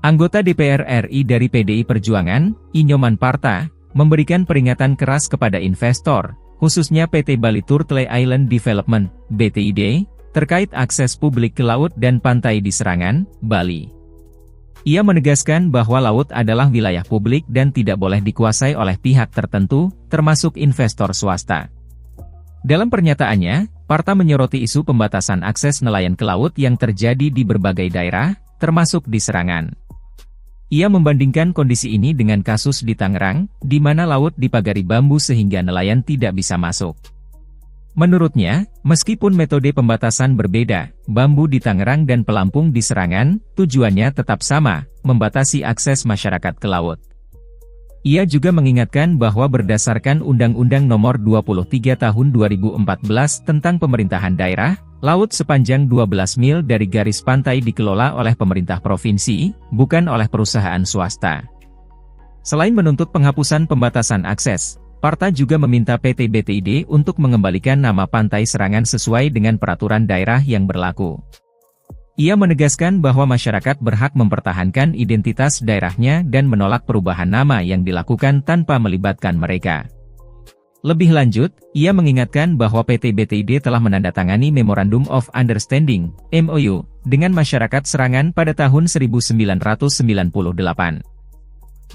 Anggota DPR RI dari PDI Perjuangan, Inyoman Parta, memberikan peringatan keras kepada investor, khususnya PT Bali Turtle Island Development, BTID, terkait akses publik ke laut dan pantai di Serangan, Bali. Ia menegaskan bahwa laut adalah wilayah publik dan tidak boleh dikuasai oleh pihak tertentu, termasuk investor swasta. Dalam pernyataannya, Parta menyoroti isu pembatasan akses nelayan ke laut yang terjadi di berbagai daerah, termasuk di Serangan. Ia membandingkan kondisi ini dengan kasus di Tangerang, di mana laut dipagari bambu sehingga nelayan tidak bisa masuk. Menurutnya, meskipun metode pembatasan berbeda, bambu di Tangerang dan pelampung di Serangan, tujuannya tetap sama, membatasi akses masyarakat ke laut. Ia juga mengingatkan bahwa berdasarkan Undang-Undang Nomor 23 Tahun 2014 tentang Pemerintahan Daerah, laut sepanjang 12 mil dari garis pantai dikelola oleh pemerintah provinsi, bukan oleh perusahaan swasta. Selain menuntut penghapusan pembatasan akses, Parta juga meminta PT BTID untuk mengembalikan nama pantai Serangan sesuai dengan peraturan daerah yang berlaku. Ia menegaskan bahwa masyarakat berhak mempertahankan identitas daerahnya dan menolak perubahan nama yang dilakukan tanpa melibatkan mereka. Lebih lanjut, ia mengingatkan bahwa PT BTID telah menandatangani Memorandum of Understanding, MOU, dengan masyarakat Serangan pada tahun 1998.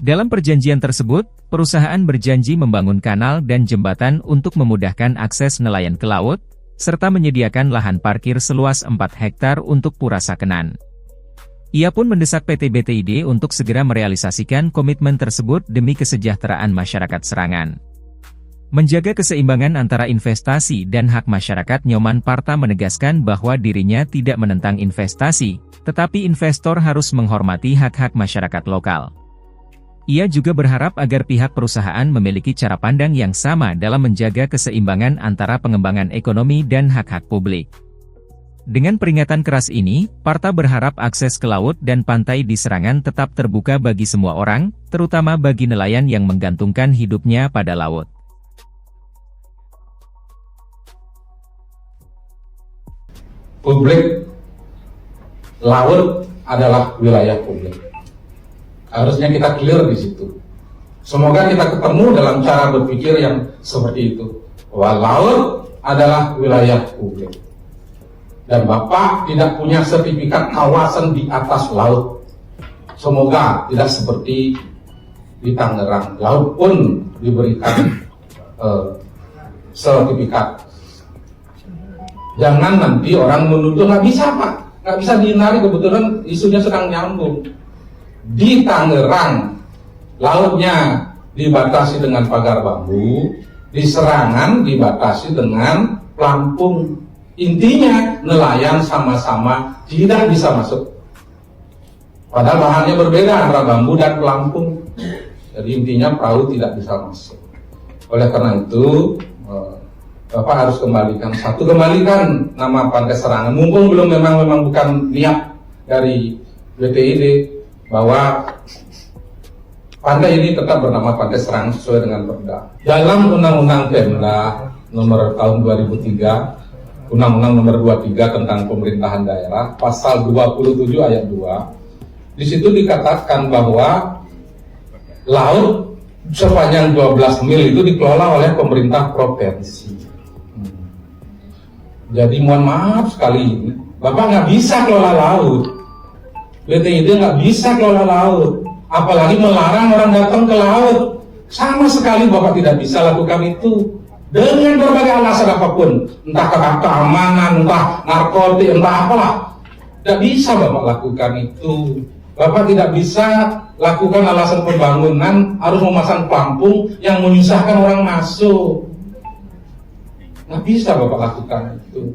Dalam perjanjian tersebut, perusahaan berjanji membangun kanal dan jembatan untuk memudahkan akses nelayan ke laut, serta menyediakan lahan parkir seluas 4 hektar untuk Pura Sakenan. Ia pun mendesak PT BTID untuk segera merealisasikan komitmen tersebut demi kesejahteraan masyarakat Serangan. Menjaga keseimbangan antara investasi dan hak masyarakat, Nyoman Parta menegaskan bahwa dirinya tidak menentang investasi, tetapi investor harus menghormati hak-hak masyarakat lokal. Ia juga berharap agar pihak perusahaan memiliki cara pandang yang sama dalam menjaga keseimbangan antara pengembangan ekonomi dan hak-hak publik. Dengan peringatan keras ini, Parta berharap akses ke laut dan pantai di Serangan tetap terbuka bagi semua orang, terutama bagi nelayan yang menggantungkan hidupnya pada laut. Publik, laut adalah wilayah publik. Harusnya kita clear di situ. Semoga kita ketemu dalam cara berpikir yang seperti itu. Bahwa laut adalah wilayah publik. Dan Bapak tidak punya sertifikat kawasan di atas laut. Semoga tidak seperti di Tangerang. Laut pun diberikan sertifikat. Jangan nanti orang menuduh, nggak bisa Pak. Nggak bisa dihindari, kebetulan isunya sedang nyambung. Di Tangerang, lautnya dibatasi dengan pagar bambu, di Serangan dibatasi dengan pelampung. Intinya, nelayan sama-sama tidak bisa masuk. Padahal bahannya berbeda antara bambu dan pelampung. Jadi intinya perahu tidak bisa masuk. Oleh karena itu, Bapak harus kembalikan nama pantai Serangan. Mumpung memang bukan niat dari BTID, bahwa pantai ini tetap bernama Pantai Serangan sesuai dengan Perda. Dalam Undang-Undang Pemda nomor tahun 2003, Undang-Undang nomor 23 tentang pemerintahan daerah, pasal 27 ayat 2, di situ dikatakan bahwa laut sepanjang 12 mil itu dikelola oleh pemerintah provinsi. Jadi mohon maaf sekali, Bapak nggak bisa kelola laut. BTID nggak bisa kelola laut, apalagi melarang orang datang ke laut. Sama sekali Bapak tidak bisa lakukan itu dengan berbagai alasan apapun, entah keamanan, entah narkotik, entah apalah. Tidak bisa Bapak lakukan itu. Bapak tidak bisa lakukan alasan pembangunan harus memasang pelampung yang menyusahkan orang masuk. Nggak bisa Bapak lakukan itu.